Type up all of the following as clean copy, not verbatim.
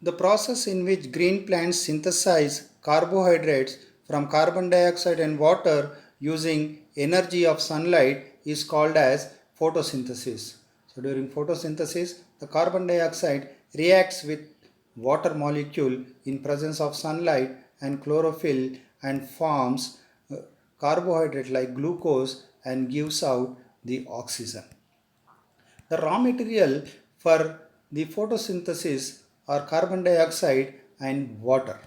The process in which green plants synthesize carbohydrates from carbon dioxide and water using energy of sunlight is called as photosynthesis. So during photosynthesis, the carbon dioxide reacts with water molecule in presence of sunlight and chlorophyll and forms carbohydrate like glucose and gives out the oxygen. The raw material for the photosynthesis are carbon dioxide and water.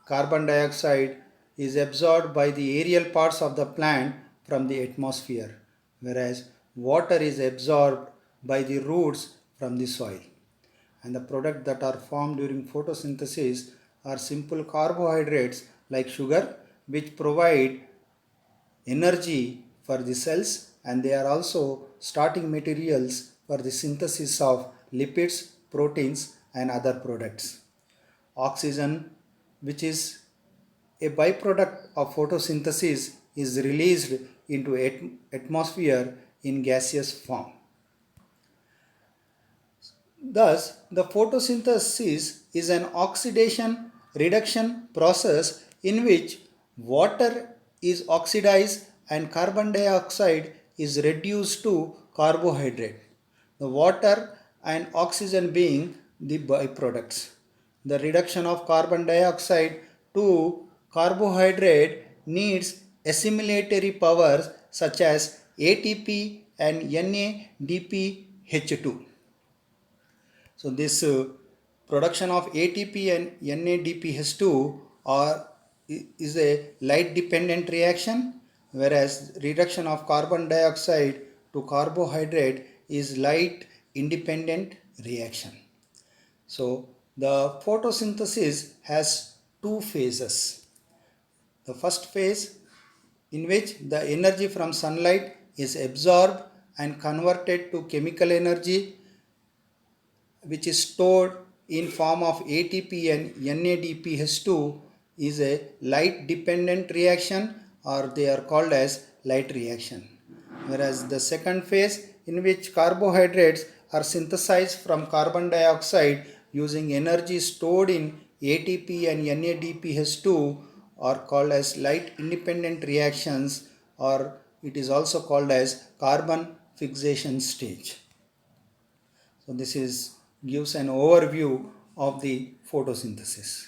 Carbon dioxide is absorbed by the aerial parts of the plant from the atmosphere, whereas water is absorbed by the roots from the soil. And the products that are formed during photosynthesis are simple carbohydrates like sugar, which provide energy for the cells, and they are also starting materials for the synthesis of lipids, proteins, and other products. Oxygen, which is a byproduct of photosynthesis, is released into atmosphere in gaseous form. Thus, the photosynthesis is an oxidation reduction process in which water is oxidized and carbon dioxide is reduced to carbohydrate. The water and oxygen being the byproducts. The reduction of carbon dioxide to carbohydrate needs assimilatory powers such as ATP and NADPH2. So this production of ATP and NADPH2 is a light dependent reaction, whereas reduction of carbon dioxide to carbohydrate is light independent reaction. So the photosynthesis has two phases. The first phase, in which the energy from sunlight is absorbed and converted to chemical energy, which is stored in form of ATP and NADPH2, is a light dependent reaction, or they are called as light reaction. Whereas the second phase, in which carbohydrates are synthesized from carbon dioxide using energy stored in ATP and NADPH2, are called as light independent reactions, or it is also called as carbon fixation stage. So this is gives an overview of the photosynthesis.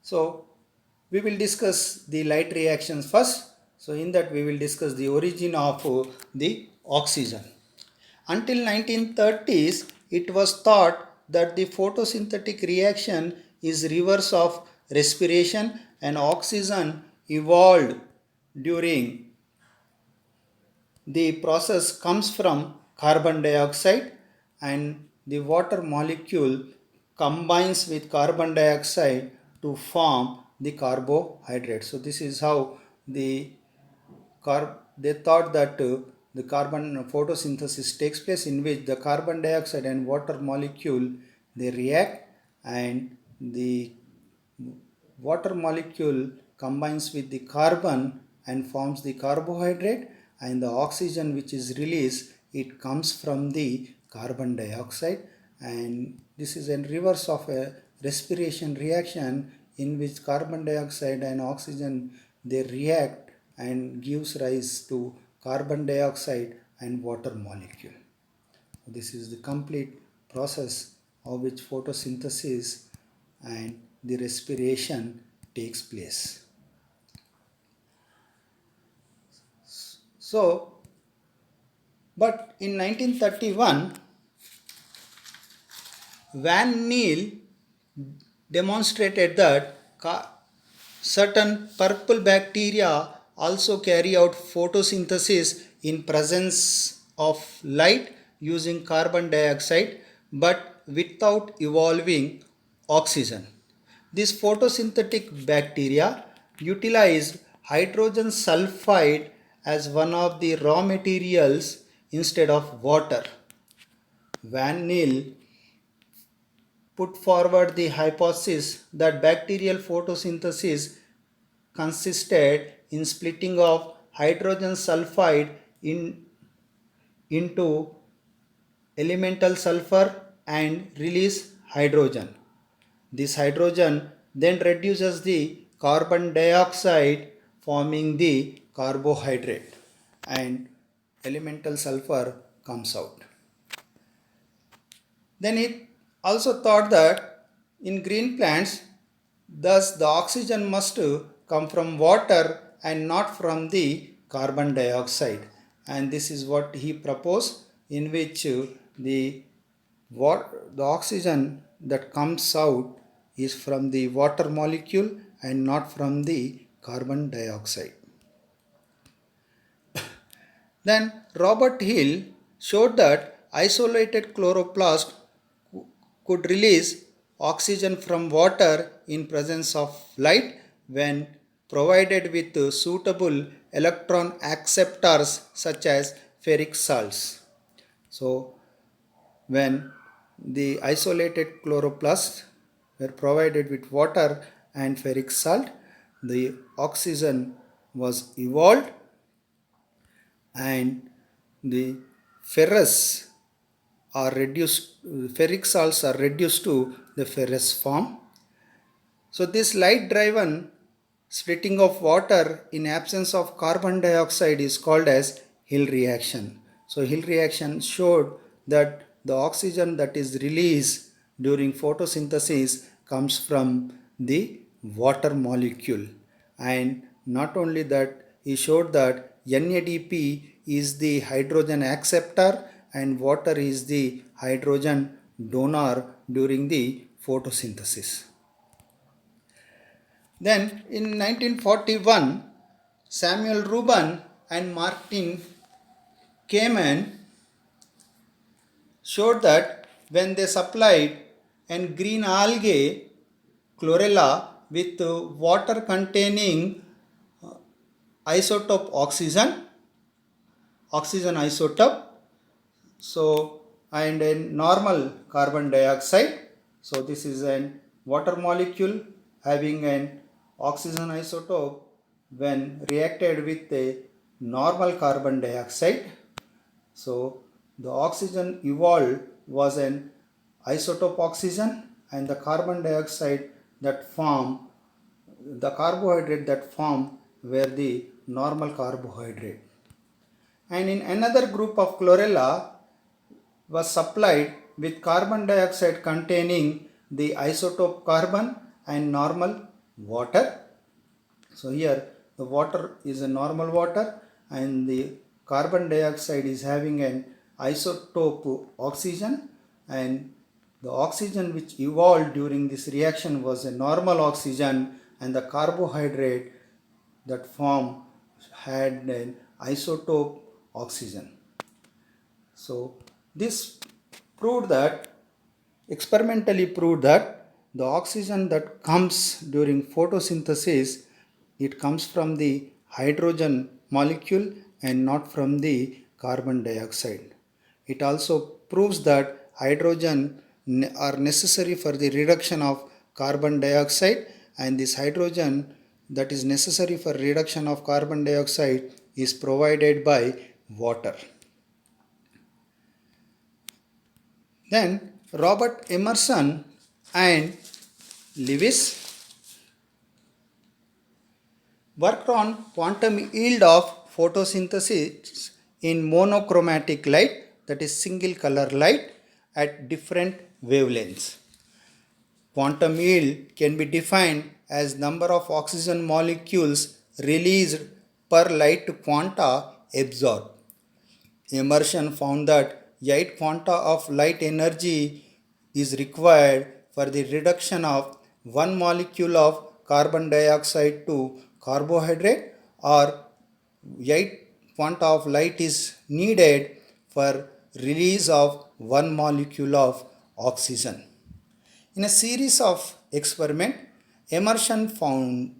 So we will discuss the light reactions first. So in that we will discuss the origin of the oxygen. Until 1930s, it was thought that the photosynthetic reaction is reverse of respiration, and oxygen evolved during the process comes from carbon dioxide, and the water molecule combines with carbon dioxide to form the carbohydrate. So this is how they thought that the carbon photosynthesis takes place, in which the carbon dioxide and water molecule they react, and the water molecule combines with the carbon and forms the carbohydrate, and the oxygen which is released, it comes from the carbon dioxide, and this is a reverse of a respiration reaction, in which carbon dioxide and oxygen they react and gives rise to carbon dioxide and water molecule. This is the complete process of which photosynthesis and the respiration takes place. So, but in 1931, Van Niel demonstrated that certain purple bacteria also carry out photosynthesis in presence of light using carbon dioxide, but without evolving oxygen. This photosynthetic bacteria utilized hydrogen sulfide as one of the raw materials instead of water. Van Niel put forward the hypothesis that bacterial photosynthesis consisted in splitting of hydrogen sulfide into elemental sulfur and release hydrogen. This hydrogen then reduces the carbon dioxide, forming the carbohydrate, and elemental sulfur comes out. Then it also thought that in green plants, thus the oxygen must come from water and not from the carbon dioxide. And this is what he proposed, in which the oxygen that comes out is from the water molecule and not from the carbon dioxide. Then Robert Hill showed that isolated chloroplast could release oxygen from water in presence of light when provided with suitable electron acceptors such as ferric salts. So when the isolated chloroplasts were provided with water and ferric salt, the oxygen was evolved and the ferrous are reduced, ferric salts are reduced to the ferrous form. So this light driven splitting of water in absence of carbon dioxide is called as Hill reaction. So Hill reaction showed that the oxygen that is released during photosynthesis comes from the water molecule, and not only that, he showed that NADP is the hydrogen acceptor and water is the hydrogen donor during the photosynthesis. Then in 1941, Samuel Rubin and Martin Kamen showed that when they supplied an green algae chlorella with water containing isotope oxygen isotope, so and a normal carbon dioxide. So this is a water molecule having an oxygen isotope when reacted with a normal carbon dioxide. So the oxygen evolved was an isotope oxygen, and the carbon dioxide that formed, the carbohydrate that formed were the normal carbohydrate. And in another group of chlorella was supplied with carbon dioxide containing the isotope carbon and normal water. So here the water is a normal water and the carbon dioxide is having an isotope oxygen, and the oxygen which evolved during this reaction was a normal oxygen, and the carbohydrate that formed had an isotope oxygen. So this proved that, experimentally proved that the oxygen that comes during photosynthesis, it comes from the hydrogen molecule and not from the carbon dioxide. It also proves that hydrogen are necessary for the reduction of carbon dioxide, and this hydrogen that is necessary for reduction of carbon dioxide is provided by water. Then Robert Emerson and Lewis worked on quantum yield of photosynthesis in monochromatic light, that is single color light, at different wavelengths. Quantum yield can be defined as number of oxygen molecules released per light quanta absorbed. Emerson found that 8 quanta of light energy is required for the reduction of 1 molecule of carbon dioxide to carbohydrate, or 8 quanta of light is needed for release of 1 molecule of oxygen. In a series of experiments, Emerson found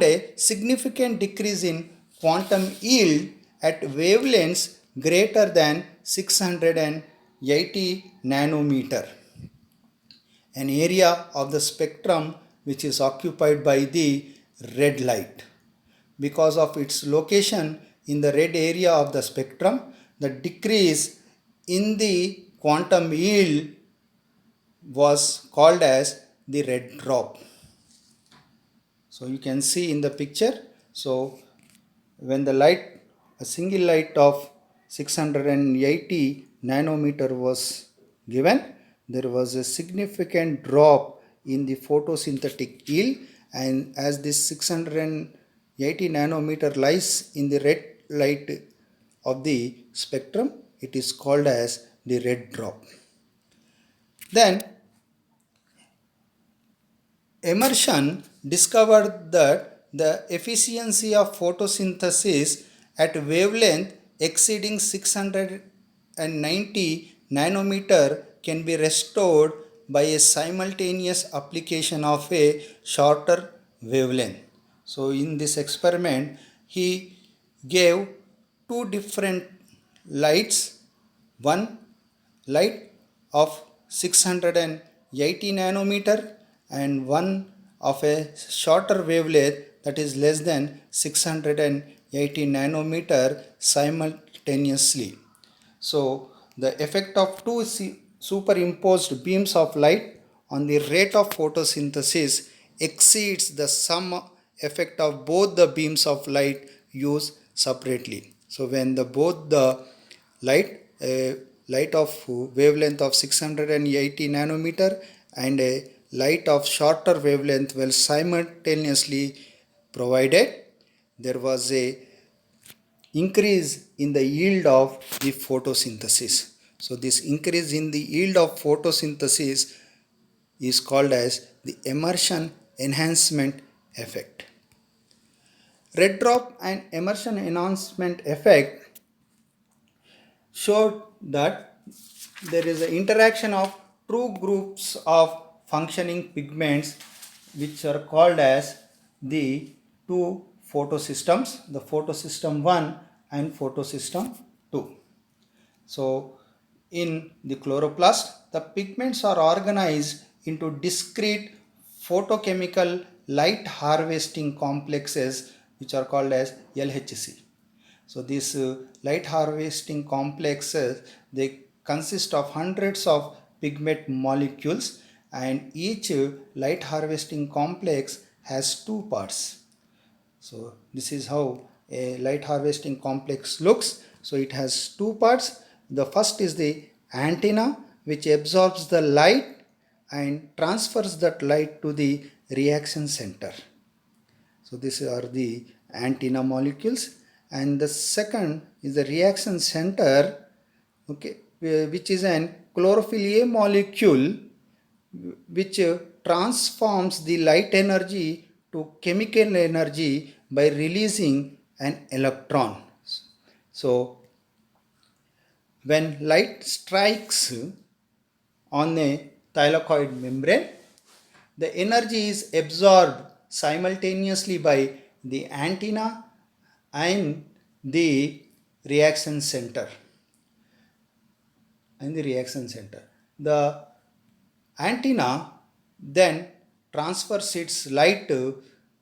a significant decrease in quantum yield at wavelengths greater than 680 nanometer, an area of the spectrum which is occupied by the red light. Because of its location in the red area of the spectrum, the decrease in the quantum yield was called as the red drop. So you can see in the picture. So when the light, a single light of 680 nanometer was given, there was a significant drop in the photosynthetic yield, and as this 680 nanometer lies in the red light of the spectrum, it is called as the red drop. Then Emerson discovered that the efficiency of photosynthesis at wavelength exceeding 690 nanometer can be restored by a simultaneous application of a shorter wavelength. So in this experiment, he gave two different lights, one light of 680 nanometer and one of a shorter wavelength, that is less than 680 nanometer, simultaneously. So the effect of two superimposed beams of light on the rate of photosynthesis exceeds the sum effect of both the beams of light used separately. So when both the light of wavelength of 680 nanometer and a light of shorter wavelength were simultaneously provided, there was a increase in the yield of the photosynthesis. So this increase in the yield of photosynthesis is called as the Emerson enhancement effect. Red drop and Emerson enhancement effect showed that there is an interaction of two groups of functioning pigments which are called as the two photosystems, the photosystem 1 and photosystem 2. So in the chloroplast, the pigments are organized into discrete photochemical light harvesting complexes which are called as LHC. So these light harvesting complexes, they consist of hundreds of pigment molecules, and each light harvesting complex has two parts. So this is how a light harvesting complex looks. So it has two parts. The first is the antenna, which absorbs the light and transfers that light to the reaction center. So these are the antenna molecules, and the second is the reaction center, okay, which is an chlorophyll A molecule which transforms the light energy to chemical energy by releasing an electron. So when light strikes on a thylakoid membrane, the energy is absorbed simultaneously by the antenna and the reaction center. The antenna then transfers its light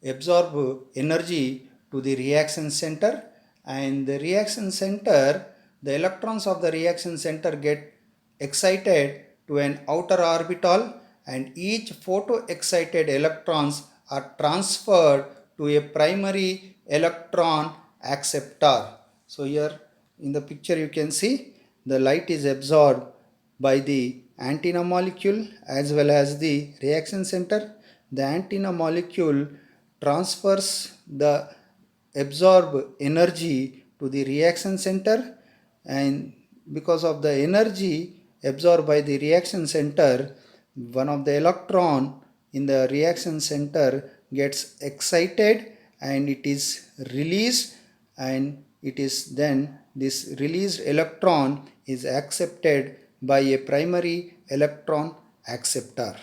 absorb energy to the reaction center, and the reaction center, the electrons of the reaction center get excited to an outer orbital, and each photo excited electrons are transferred to a primary electron acceptor. So here in the picture you can see the light is absorbed by the antenna molecule as well as the reaction center. The antenna molecule transfers the absorbed energy to the reaction center, and because of the energy absorbed by the reaction center, one of the electron in the reaction center gets excited and it is released, and it is then this released electron is accepted by a primary electron acceptor.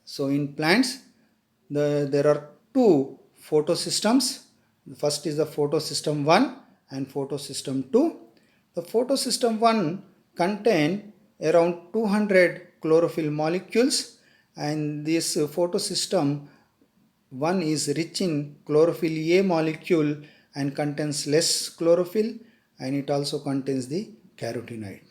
So in plants, there are two photosystems. The first is the photosystem 1 and photosystem 2. The photosystem 1 contain around 200 chlorophyll molecules, and this photosystem 1 is rich in chlorophyll A molecule and contains less chlorophyll, and it also contains the carotenoid.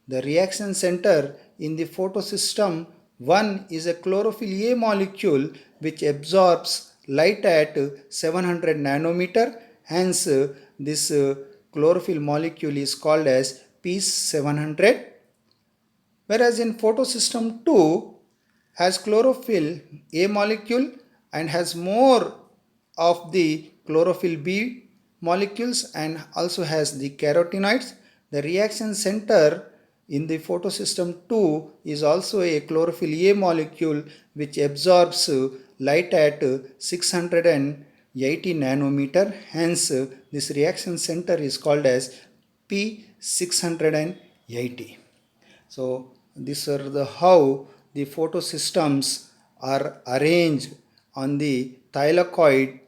The reaction center in the photosystem 1 is a chlorophyll A molecule which absorbs light at 700 nanometer. Hence, this chlorophyll molecule is called as P700. Whereas in photosystem 2 has chlorophyll A molecule and has more of the chlorophyll B molecules and also has the carotenoids. The reaction center in the photosystem 2 is also a chlorophyll A molecule which absorbs light at 680 nanometer. Hence, this reaction center is called as P680. So these are the how the photosystems are arranged on the thylakoid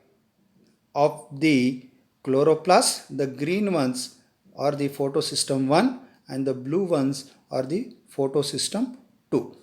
of the chloroplast. The green ones are the photosystem 1 and the blue ones are the photosystem 2.